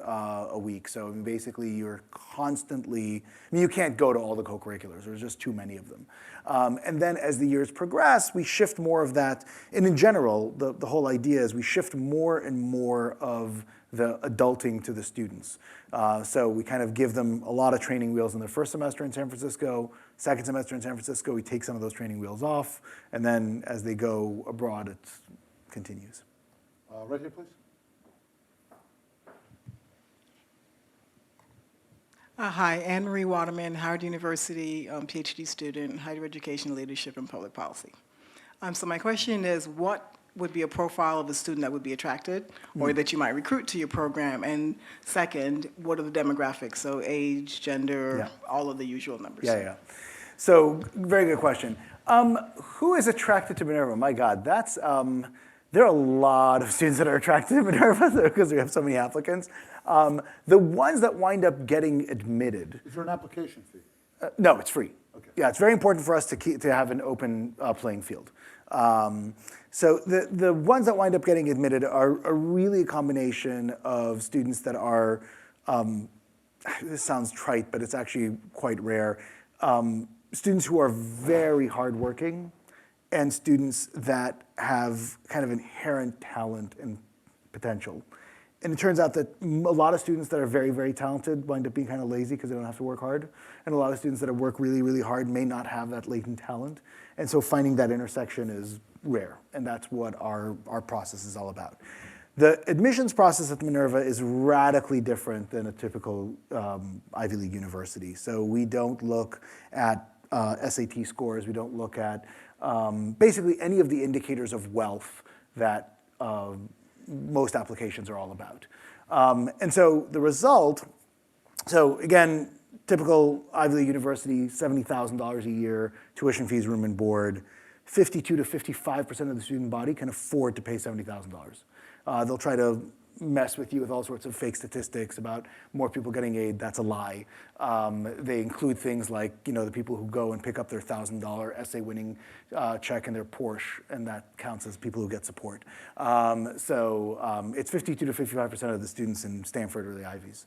a week. So I mean, basically you're constantly, I mean, you can't go to all the co-curriculars. There's just too many of them. And then as the years progress, we shift more of that. And in general, the whole idea is we shift more and more of the adulting to the students. So we kind of give them a lot of training wheels in their first semester in San Francisco, second semester in San Francisco, we take some of those training wheels off, and then as they go abroad, it continues. Right here, please. Hi, Anne-Marie Waterman, Howard University PhD student in higher education, leadership, and public policy. So my question is, what would be a profile of a student that would be attracted or that you might recruit to your program? And second, what are the demographics? So age, gender, all of the usual numbers. Yeah. So very good question. Who is attracted to Minerva? My God, that's, there are a lot of students that are attracted to Minerva because we have so many applicants. The ones that wind up getting admitted. Is there an application fee? No, it's free. Okay. Yeah, it's very important for us to have an open playing field. So the ones that wind up getting admitted are really a combination of students that are, this sounds trite, but it's actually quite rare, students who are very hardworking and students that have kind of inherent talent and potential. And it turns out that a lot of students that are very, very talented wind up being kind of lazy because they don't have to work hard. And a lot of students that work really, really hard may not have that latent talent. And so finding that intersection is rare. And that's what our process is all about. The admissions process at Minerva is radically different than a typical Ivy League university. So we don't look at SAT scores. We don't look at basically any of the indicators of wealth that most applications are all about. And so the result, so again, typical Ivy League university, $70,000 a year, tuition fees, room and board. 52 to 55% of the student body can afford to pay $70,000. They'll try to mess with you with all sorts of fake statistics about more people getting aid. That's a lie. They include things like, you know, the people who go and pick up their $1,000 essay-winning check in their Porsche, and that counts as people who get support. So it's 52 to 55% of the students in Stanford or the Ivies.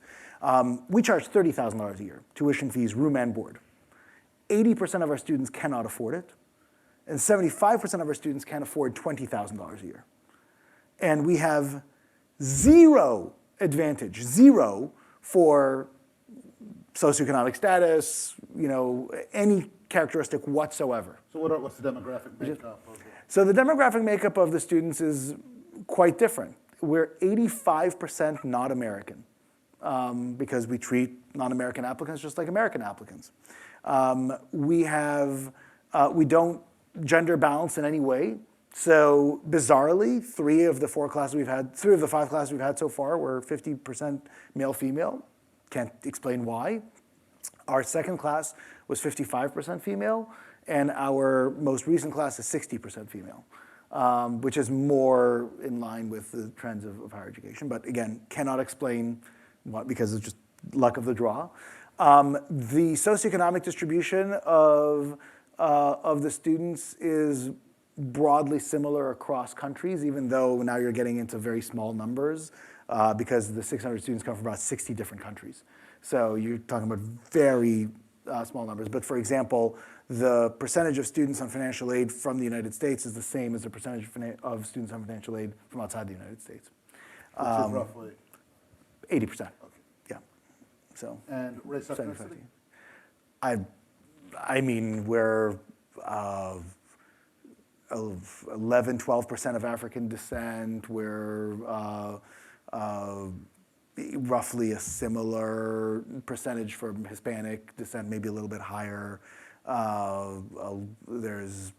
We charge $30,000 a year, tuition fees, room and board. 80% of our students cannot afford it, and 75% of our students can't afford $20,000 a year. And we have zero advantage, zero for socioeconomic status, you know, any characteristic whatsoever. So what's the demographic makeup of it? So the demographic makeup of the students is quite different. We're 85% not American because we treat non-American applicants just like American applicants. We don't gender balance in any way. So bizarrely, three of the five classes we've had so far were 50% male-female. Can't explain why. Our second class was 55% female, and our most recent class is 60% female, which is more in line with the trends of higher education. But again, cannot explain what, because it's just luck of the draw. The socioeconomic distribution of the students is broadly similar across countries, even though now you're getting into very small numbers because the 600 students come from about 60 different countries. So you're talking about very small numbers. But for example, the percentage of students on financial aid from the United States is the same as the percentage of students on financial aid from outside the United States. Which is roughly? 80%. Okay. Yeah. So. And race ethnicity? I mean, we're 11, 12% of African descent. We're roughly a similar percentage for Hispanic descent, maybe a little bit higher. There's,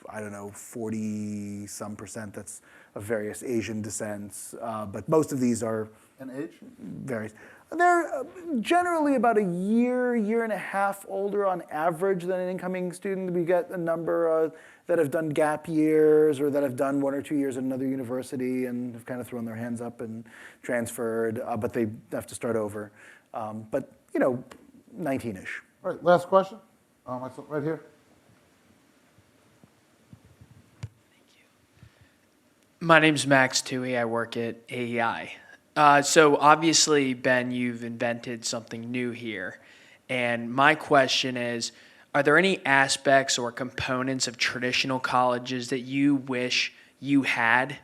I don't know, 40-some% that's of various Asian descents, but most of these are And age? varies. They're generally about a year and a half older on average than an incoming student. We get a number that have done gap years or that have done 1 or 2 years at another university and have kind of thrown their hands up and transferred, but they have to start over. But, you know, 19-ish. All right, last question. Right here. My name's Max Tui. I work at AEI. So obviously, Ben, you've invented something new here. And my question is, are there any aspects or components of traditional colleges that you wish you had?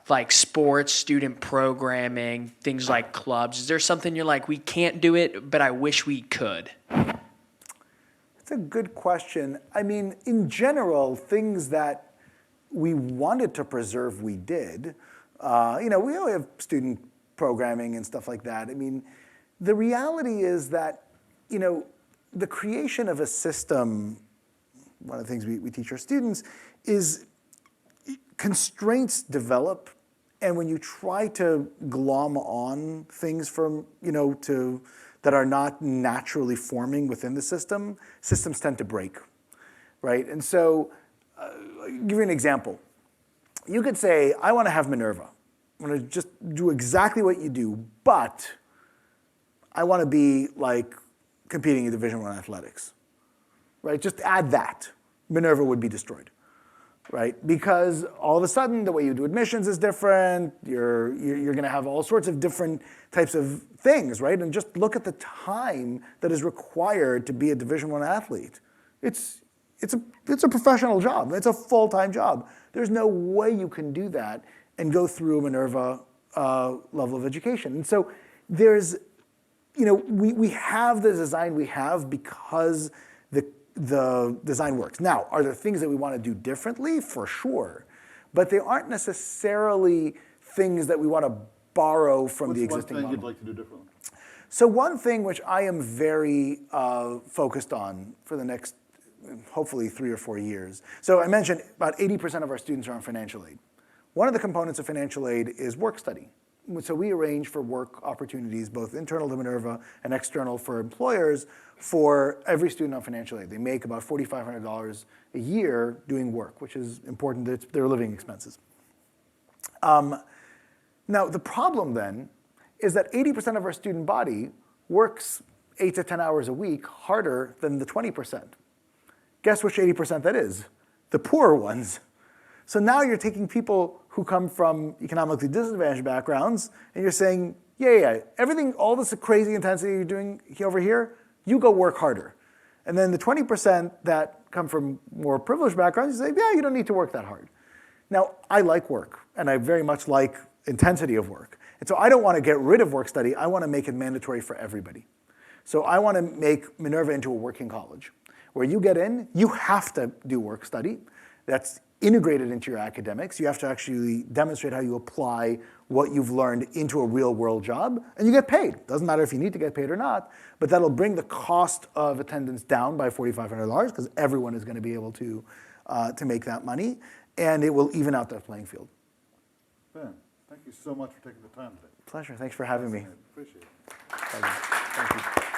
Like sports, student programming, things like clubs. Is there something you're like, we can't do it, but I wish we could? It's a good question. I mean, in general, things that we wanted to preserve, we did. We only have student programming and stuff like that. I mean, the reality is that, the creation of a system, one of the things we teach our students is constraints develop, and when you try to glom on things from, that are not naturally forming within the system, systems tend to break, right? And so, I'll give you an example. You could say, I want to have Minerva. I'm going to just do exactly what you do, but I want to be like competing in Division I athletics, right? Just add that. Minerva would be destroyed, right? Because all of a sudden, the way you do admissions is different. You're going to have all sorts of different types of things, right? And just look at the time that is required to be a Division I athlete. It's a professional job. It's a full-time job. There's no way you can do that and go through a Minerva level of education. And so there's, we have the design we have because the design works. Now, are there things that we want to do differently? For sure. But they aren't necessarily things that we want to borrow from the existing model. What's one thing you'd like to do differently? So one thing which I am very focused on for the next, hopefully 3 or 4 years. So I mentioned about 80% of our students are on financial aid. One of the components of financial aid is work study. So we arrange for work opportunities, both internal to Minerva and external for employers, for every student on financial aid. They make about $4,500 a year doing work, which is important. It's their living expenses. Now, the problem then is that 80% of our student body works 8 to 10 hours a week harder than the 20%. Guess which 80% that is? The poorer ones. So now you're taking people who come from economically disadvantaged backgrounds, and you're saying, yeah, everything, all this crazy intensity you're doing over here, you go work harder. And then the 20% that come from more privileged backgrounds, you say, yeah, you don't need to work that hard. Now, I like work, and I very much like intensity of work. And so I don't want to get rid of work study. I want to make it mandatory for everybody. So I want to make Minerva into a working college, where you get in, you have to do work study. That's integrated into your academics. You have to actually demonstrate how you apply what you've learned into a real world job, and you get paid. Doesn't matter if you need to get paid or not, but that'll bring the cost of attendance down by $4,500 because everyone is going to be able to make that money, and it will even out that playing field. Ben, thank you so much for taking the time today. Pleasure. Thanks for having me. Appreciate it. Thank you.